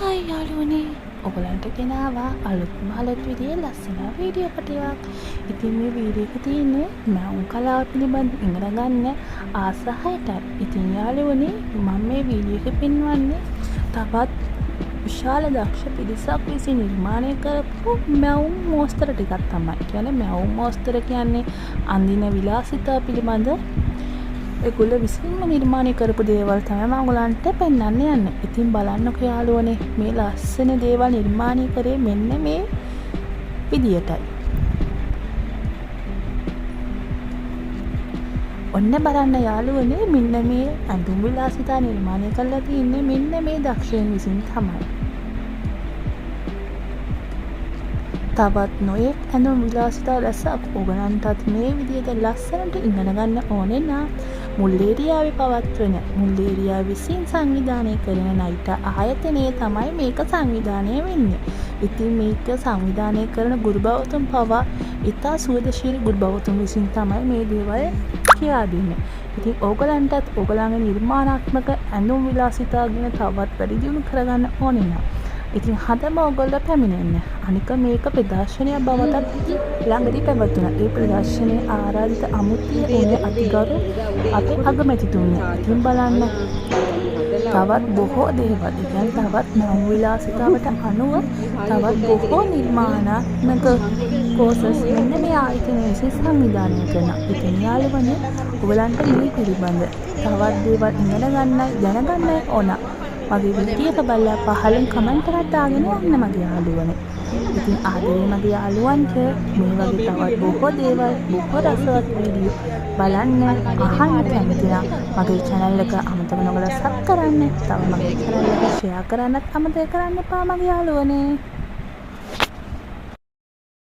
Hi යාළුවනේ, ඔයගලන්ට ගෙනාවා අලුත් විදිහේ ලස්සන වීඩියෝ පටියක්. ඉතින් මේ වීඩියෝ එක තියෙන්නේ මැවුම් කලාව පිළිබඳ ඉගෙන ගන්න ආස 6ටයි. ඉතින් යාළුවනේ, මම මේ වීඩියෝ එක පෙන්වන්නේ තවත් විශාල දක්ෂ පිරිසක් විසින් නිර්මාණය කරපු මැවුම් මෝස්තර ටිකක් තමයි. කියන්නේ මැවුම් මෝස්තර කියන්නේ අඳින විලාසිතා පිළිබඳ ඒගොල්ලෝ විසින්ම නිර්මාණය කරපු දේවල් තමයි මම ඔයගලන්ට පෙන්වන්න යන්නේ. ඉතින් බලන්නකෝ යාළුවනේ, මේ ලස්සන දේවල් නිර්මාණය කරේ මෙන්න මේ විදියටයි. ඔන්න බලන්න යාළුවනේ, මෙන්න මේ ඇඳුම් විලාසිතා නිර්මාණය කරලා තින්නේ මෙන්න මේ දක්ෂයන් විසින් තමයි. තවත් නොයෙක් ඇඳුම් විලාසිතා රැසක් ඔයගලන්ටත් මේ විදියට ලස්සනට ඉගෙන ගන්න ඕනේ නම් මුල්ලේරියාවේ පවත්වන මුල්ලේරියාව විසින් සංවිධානය කරන නයිට ආයතනය තමයි මේක සංවිධානය වෙන්නේ. ඉතින් මේක සංවිධානය කරන ගුරු බෞතුන් පවා ඉතා සුවදශීලී ගුරු බෞතුන් විසින් තමයි මේ දේවල් කියා දෙන්නේ. ඉතින් ඕගලන්ටත් ඕගලන්ගේ නිර්මාණාත්මක ඇඳුම් විලාසිතා ගැන තවත් වැඩි දියුණු කරගන්න ඕනේ නම් ඉතින් හදම ඔයගොල්ලෝ පැමිණෙන්න. අනික මේක ප්‍රදර්ශනය බවටත් ළඟදී පැවතුණා. ඒ ප්‍රදර්ශනයේ ආරාධිත අමුතිය උනේ අතිගරු අපේ අගමැතිතුමිය. ඉතින් බලන්න තවත් බොහෝ දේවල්, කියන්නේ තවත් මැවුම් විලාසිතාවට අනුව තවත් බොහෝ නිර්මාණාත්මක කෝසස් මෙන්න මේ ආයතනය විසින් සංවිධානය කරනවා. ඉතින් යාළුවනේ, ඔයගලන්ට මේ පිළිබඳ තවත් දේවල් ඉගෙන ගන්නයි දැනගන්නයි ඕන. මගේ වීඩියෝ එක බලලා පහලින් කමෙන්ට් එකක් දාගෙන යන්න මගේ යාළුවනේ. ඉතින් ආදරේ මගේ යාළුවන්ට මේ වගේ තවත් බොහෝ දේවල්, බොහෝ රසවත් වීඩියෝ බලන්න අහන්න කැමති නම් මගේ channel එක අමතක නොකර සබ් කරන්න. තව මගේ channel එක share කරන්නත් අමතක කරන්න එපා මගේ යාළුවනේ.